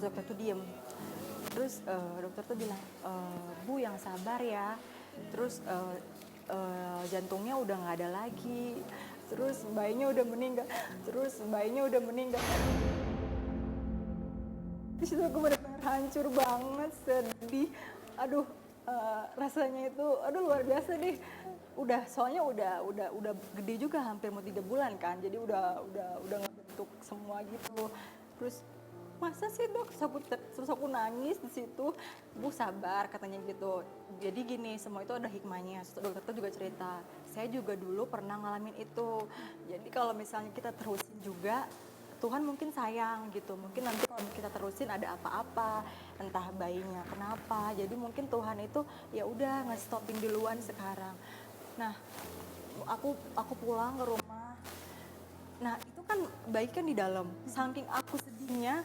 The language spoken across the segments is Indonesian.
dokter tuh diem. Terus dokter tuh bilang, Bu yang sabar ya. Terus jantungnya udah nggak ada lagi. Terus bayinya udah meninggal. Di situ aku benar-benar hancur banget, sedih. Aduh, rasanya itu, aduh luar biasa deh. Soalnya udah gede juga, hampir mau 3 bulan kan. Jadi udah ngebentuk semua gitu. Terus masa sih dok, terus aku nangis di situ. Bu sabar katanya gitu. Jadi gini, semua itu ada hikmahnya. Dokter itu juga cerita, saya juga dulu pernah ngalamin itu. Jadi kalau misalnya kita terusin juga, Tuhan mungkin sayang gitu, mungkin nanti kalau kita terusin ada apa-apa, entah bayinya kenapa, jadi mungkin Tuhan itu ya udah nge-stopin duluan sekarang. Nah, aku pulang ke rumah. Nah, itu kan bayi kan di dalam. Saking aku sedihnya,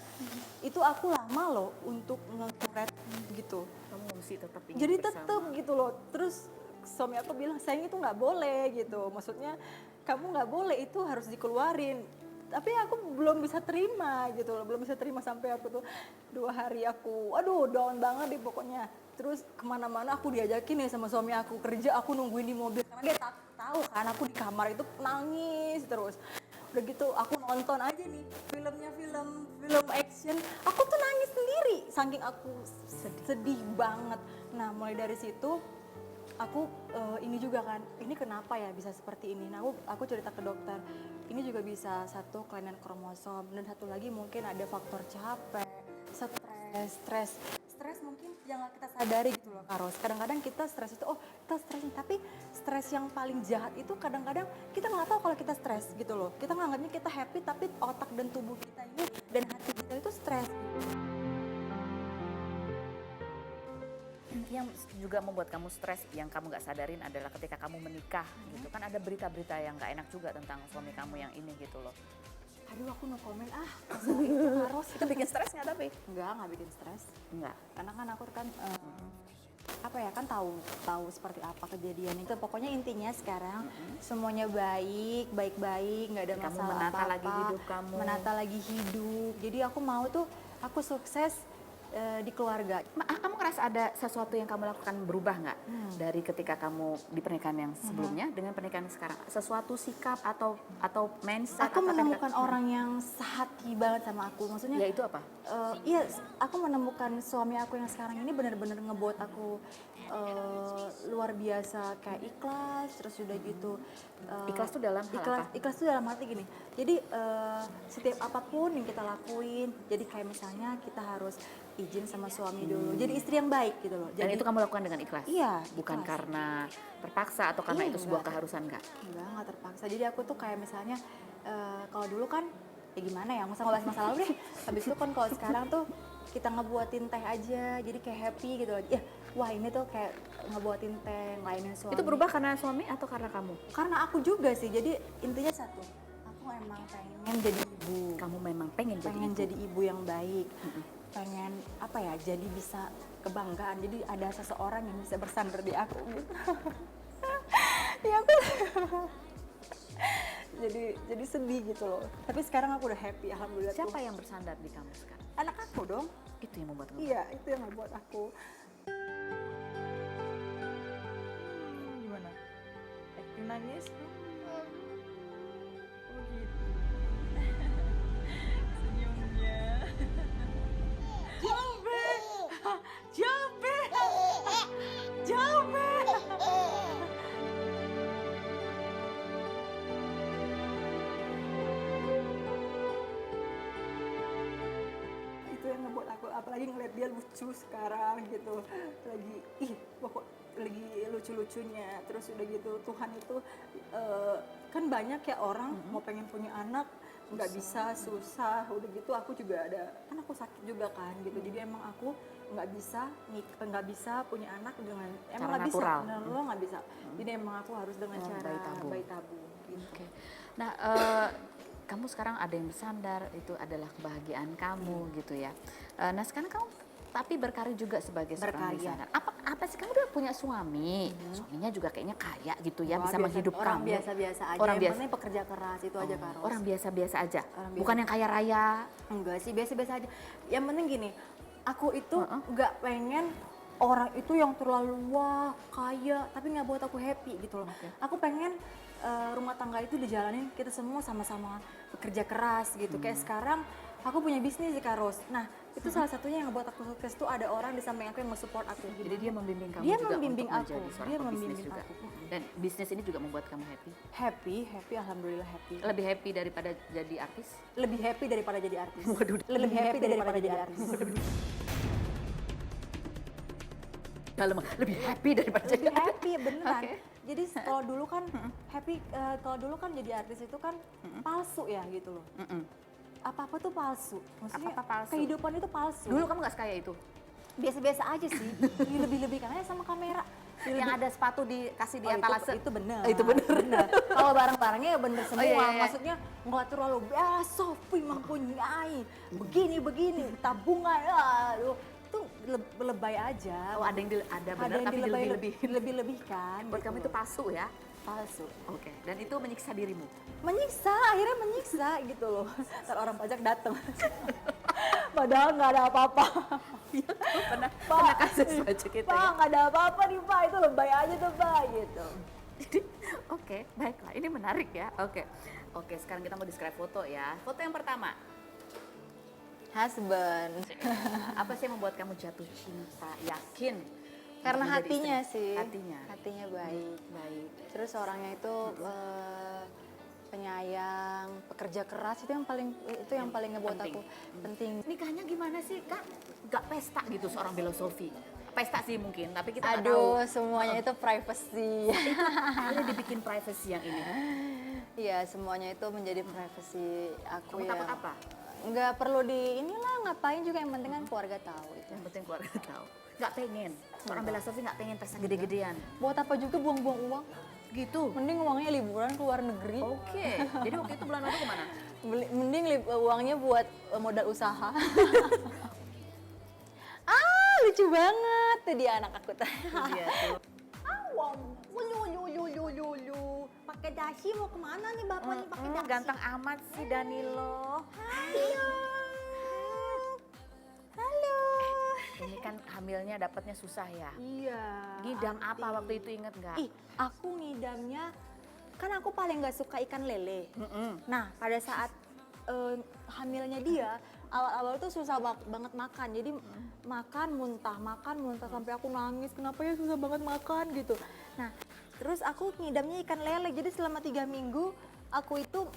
itu aku lama loh untuk ngekuret gitu. Kamu mesti tetap ingin Jadi bersama. tetep gitu loh. Terus suami aku bilang, sayang itu nggak boleh gitu. Maksudnya kamu nggak boleh, itu harus dikeluarin. Tapi aku belum bisa terima gitu loh, belum bisa terima sampai aku tuh 2 hari aku, aduh down banget deh pokoknya. Terus kemana-mana aku diajakin nih sama suami aku kerja, aku nungguin di mobil karena dia tahu kan aku di kamar itu nangis terus. Udah gitu aku nonton aja nih filmnya, film action, aku tuh nangis sendiri saking aku sedih banget. Nah mulai dari situ aku ini juga kan, ini kenapa ya bisa seperti ini. Nah aku cerita ke dokter, ini juga bisa satu kelainan kromosom, dan satu lagi mungkin ada faktor capek, stres mungkin yang gak kita sadari gitu loh Karos. Kadang-kadang kita stres itu, oh kita stres, tapi stres yang paling jahat itu kadang-kadang kita nggak tahu kalau kita stres gitu loh. Kita nganggapnya kita happy, tapi otak dan tubuh kita ini dan hati kita itu stres. Yang juga membuat kamu stres, yang kamu nggak sadarin adalah ketika kamu menikah gitu kan, ada berita-berita yang nggak enak juga tentang suami kamu yang ini gitu loh. Aduh aku no comment masalah itu Karos. Itu bikin stres nggak tapi? Nggak bikin stres. Enggak. Karena kan aku kan apa ya, kan tahu seperti apa kejadian itu. Pokoknya intinya sekarang semuanya baik-baik, nggak ada Kamu masalah menata apa-apa. lagi hidup kamu. Menata lagi hidup. Jadi aku mau tuh aku sukses di keluarga. Kamu ngerasa ada sesuatu yang kamu lakukan berubah nggak dari ketika kamu di pernikahan yang sebelumnya dengan pernikahan sekarang? Sesuatu sikap atau mindset? Aku menemukan orang yang sehati banget sama aku. Maksudnya Ya itu apa? Iya, aku menemukan suami aku yang sekarang ini benar-benar ngebuat aku luar biasa, kayak ikhlas, terus udah gitu. Ikhlas tuh dalam hal apa? Ikhlas tuh dalam arti gini. Jadi setiap apapun yang kita lakuin, jadi kayak misalnya kita harus izin sama suami dulu. Jadi istri yang baik gitu loh. Dan Jadi, itu kamu lakukan dengan ikhlas? Iya, Bukan ikhlas. karena terpaksa atau karena Iya, itu sebuah enggak. keharusan nggak? Nggak terpaksa. Jadi aku tuh kayak misalnya kalau dulu kan ya gimana ya, nggak usah ngebahas masa lalu deh. Habis itu kan kalau sekarang tuh kita ngebuatin teh aja, jadi kayak happy gitu loh. Ya, wah ini tuh kayak ngebuatin teh, ngelainin suami. Itu berubah karena suami atau karena kamu? Karena aku juga sih. Jadi intinya satu, aku emang pengen jadi ibu. Kamu memang pengen Jadi ibu yang baik. Pengen apa ya, jadi bisa kebanggaan. Jadi ada seseorang yang bisa bersandar di aku gitu. Ya aku jadi sedih gitu loh. Tapi sekarang aku udah happy, alhamdulillah. Siapa yang bersandar di kamu sekarang? Anak aku dong. Itu yang membuat kamu. Iya, itu yang ngebuat aku. Gimana? Acting nangis? Oh gitu. Senyumnya. Jambe! Jambe! Jambe! Itu yang ngebuat aku, apalagi ngeliat dia lucu sekarang gitu, pokok lagi lucu-lucunya. Terus udah gitu Tuhan itu kan banyak ya orang mau pengen punya anak nggak bisa, susah. Udah gitu aku juga ada, kan aku sakit juga kan gitu. Jadi emang aku nggak bisa punya anak dengan emang Cara nggak bisa, natural. lo nggak bisa. Jadi emang aku harus dengan cara bayi tabung gitu. Oke. Nah, kamu sekarang ada yang bersandar, itu adalah kebahagiaan kamu gitu ya. Nah sekarang kamu tapi berkarir juga sebagai seorang Berkarya. desainer. Apa apa sih, kamu udah punya suami, suaminya juga kayaknya kaya gitu ya, Wah, bisa menghidupkan orang kamu. biasa-biasa aja. Orang yang biasa. penting pekerja keras itu aja Kak Ros. Orang biasa-biasa aja, Orang bukan biasa. yang kaya raya. Enggak sih, biasa-biasa aja. Yang penting gini, aku itu nggak pengen orang itu yang terlalu wah kaya, tapi nggak buat aku happy gitu loh. Oke. Aku pengen rumah tangga itu dijalanin kita semua sama-sama bekerja keras gitu. Kayak sekarang aku punya bisnis di Karos. Nah itu salah satunya yang ngebuat aku sukses tuh ada orang di samping aku yang nge-support aku. Jadi dia membimbing kamu Dia juga membimbing untuk aku, menjadi seorang dia pebisnis membimbing juga. aku. Dan bisnis ini juga membuat kamu happy. Happy, alhamdulillah happy. Lebih happy daripada jadi artis? Lebih happy daripada jadi artis. Waduh. Lebih happy daripada jadi artis. Dalam lebih happy daripada jadi Lebih happy beneran. Oke. Jadi kalau dulu kan happy, kalau dulu kan jadi artis itu kan palsu ya gitu loh. Apa-apa tuh palsu. Maksudnya Apa-apa palsu. kehidupan itu palsu. Dulu kamu nggak sekaya itu? Biasa-biasa aja sih. Lebih-lebihkan aja sama kamera. Yang ada sepatu dikasih di Oh, etalase? itu bener. Itu bener. Kalau barang-barangnya ya bener semua. iya, iya. Maksudnya nggak terlalu Sophie mempunyai begini tabungan. Aduh, itu lebay aja. Oh, ada yang ada benar tapi dilebih-lebih. Dilebih-lebihkan. Buat gitu kamu loh. itu palsu ya? Palsu. Oke. Dan itu menyiksa dirimu? Akhirnya menyiksa gitu loh. Ntar orang pajak datang. Padahal nggak ada apa-apa. Pernah kasus baju kita Pak, ya? nggak ada apa-apa nih Pak, itu lebay aja tuh Pak, gitu. Oke, baiklah. Ini menarik ya. Oke, sekarang kita mau describe foto ya. Foto yang pertama. Husband. Apa sih yang membuat kamu jatuh cinta? Yakin? Karena untuk menjadi hatinya istri? sih. Hatinya. Hatinya baik. Baik. Terus orangnya itu penyayang, pekerja keras itu yang paling ngebuat penting. aku penting. Nikahnya gimana sih, Kak? Gak pesta gitu seorang Bella Sophie. Pesta sih mungkin, tapi kita nggak tahu. Aduh, semuanya itu privacy. Akhirnya dibikin privacy yang ini. Iya, semuanya itu menjadi privacy aku Kamu ya. takut apa? Nggak perlu inilah ngapain juga, yang penting kan keluarga tahu itu. Yang penting keluarga tahu. Gak pengen. Seorang Bella Sophie gak pengen pesta gede-gedean. Buat apa juga buang-buang uang? Gitu. Mending uangnya liburan ke luar negeri. Oke. Jadi waktu itu bulan madu kemana? Mending uangnya buat modal usaha. Lucu banget tuh dia anak aku tuh. Iya tuh. Awam, lu. Pakai dasi mau kemana nih bapaknya pakai dasi? Ganteng amat sih Danilo. Halo. Ini kan hamilnya dapatnya susah ya. Iya. Ngidam anti. apa waktu itu, inget nggak? Ih, aku ngidamnya kan aku paling nggak suka ikan lele. Nah, pada saat hamilnya dia, awal-awal tuh susah banget makan. Jadi makan muntah sampai aku nangis. Kenapa ya susah banget makan gitu. Nah, terus aku ngidamnya ikan lele. Jadi selama 3 minggu aku itu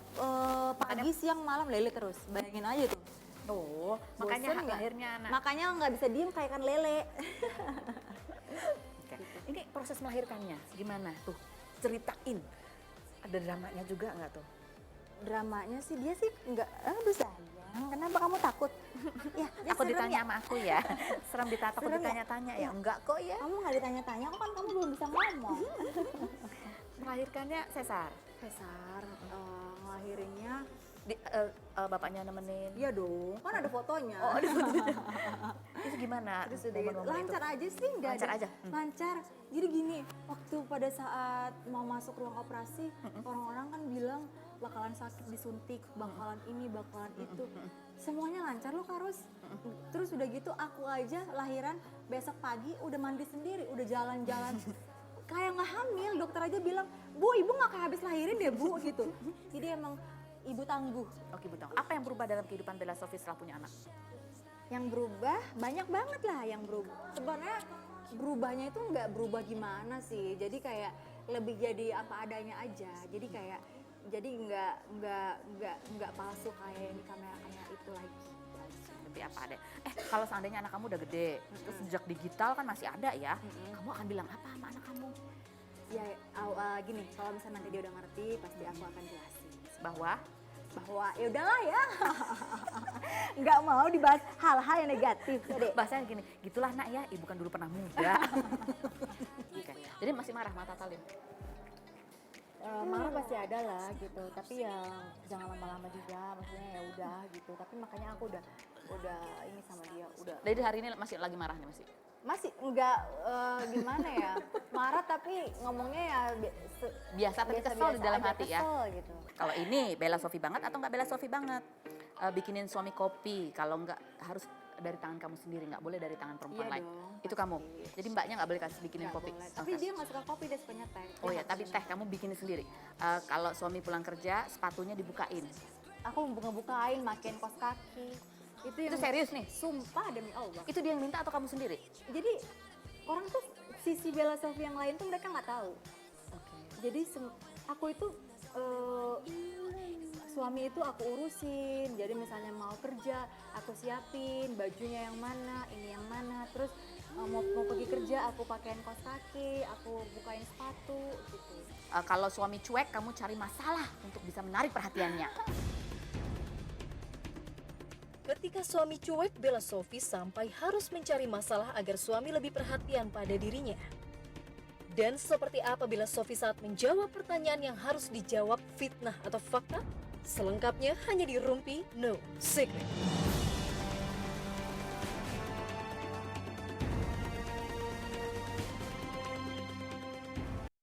pagi, siang, malam lele terus. Bayangin aja tuh. Oh, makanya Bosen nggak? lahirnya anak. Makanya nggak bisa diem kayak ikan lele. Oke. Ini proses melahirkannya gimana tuh? Ceritain. Ada dramanya juga nggak tuh? Dramanya sih dia sih nggak, aduh sayang, kenapa kamu takut? Ya, dia Aku serem ditanya ya? sama aku ya. Serem ditata, aku Serem ya? ditanya-tanya ya. Enggak kok ya. Kamu nggak ditanya-tanya, kok kan kamu belum bisa ngomong. Melahirkannya sesar. Cesar, ngelahirinnya, Bapaknya nemenin. iya dong, kan ada fotonya. Oh, ada fotonya. Itu gimana? Terus udah gitu, momen-momen itu? lancar aja sih, nggak Lancar ada. aja? Lancar. Jadi gini, waktu pada saat mau masuk ruang operasi, orang-orang kan bilang bakalan sakit disuntik, bakalan ini, bakalan itu. Semuanya lancar loh Karus. Terus udah gitu aku aja lahiran besok pagi udah mandi sendiri, udah jalan-jalan. Kayak nggak hamil, dokter aja bilang, Bu, ibu nggak kayak habis lahirin deh Bu, gitu. Jadi emang ibu tangguh. Oke, Butang. Apa yang berubah dalam kehidupan Bella Sophie setelah punya anak? Yang berubah banyak banget lah yang berubah. Sebenarnya berubahnya itu nggak berubah gimana sih, jadi kayak lebih jadi apa adanya aja. Jadi kayak nggak palsu kayak yang di kamera itu lagi. Lebih apa ada? Kalau seandainya anak kamu udah gede, terus sejak digital kan masih ada ya, kamu akan bilang apa sama anak kamu? Ya gini, kalau misalnya nanti dia udah ngerti, pasti aku akan jelasin Bahwa bahwa ya udahlah ya, nggak mau dibahas hal-hal yang negatif ya deh. bahasanya gini, gitulah nak ya, ibu kan dulu pernah muda. Oke. Jadi masih marah mata Talim? Marah pasti ada lah gitu, tapi ya jangan lama-lama juga, maksudnya ya udah gitu. Tapi makanya aku udah ini sama dia, udah Jadi hari ini masih lagi marah nih masih? Masih enggak gimana ya, marah tapi ngomongnya ya Biasa tapi kesel di dalam aja, hati ya. kesel gitu. Kalau ini Bella Sophie banget atau nggak Bella Sophie banget? Bikinin suami kopi, kalau nggak harus dari tangan kamu sendiri, nggak boleh dari tangan perempuan Iya lain. dong, Itu kamu. Jadi mbaknya nggak boleh kasih bikinin Nggak kopi. boleh. Tapi Oke. dia nggak suka kopi, dia sukanya teh. Oh Dia ya, nggak tapi suka. teh kamu bikinin sendiri. Kalau suami pulang kerja, sepatunya dibukain. Aku ngebukain, makin kos kaki. Itu Itu serius nih? Sumpah demi Allah. Itu dia yang minta atau kamu sendiri? Jadi orang tuh sisi Bella Sophie yang lain tuh mereka nggak tahu. Jadi aku itu suami itu aku urusin. Jadi misalnya mau kerja, aku siapin bajunya yang mana, ini yang mana. Terus mau pergi kerja, aku pakaiin kaos kaki, aku bukain sepatu gitu. Kalau suami cuek, kamu cari masalah untuk bisa menarik perhatiannya. Ketika suami cuek, Bella Sophie sampai harus mencari masalah agar suami lebih perhatian pada dirinya. Dan seperti apa Bella Sophie saat menjawab pertanyaan yang harus dijawab fitnah atau fakta? Selengkapnya hanya di Rumpi No Secret.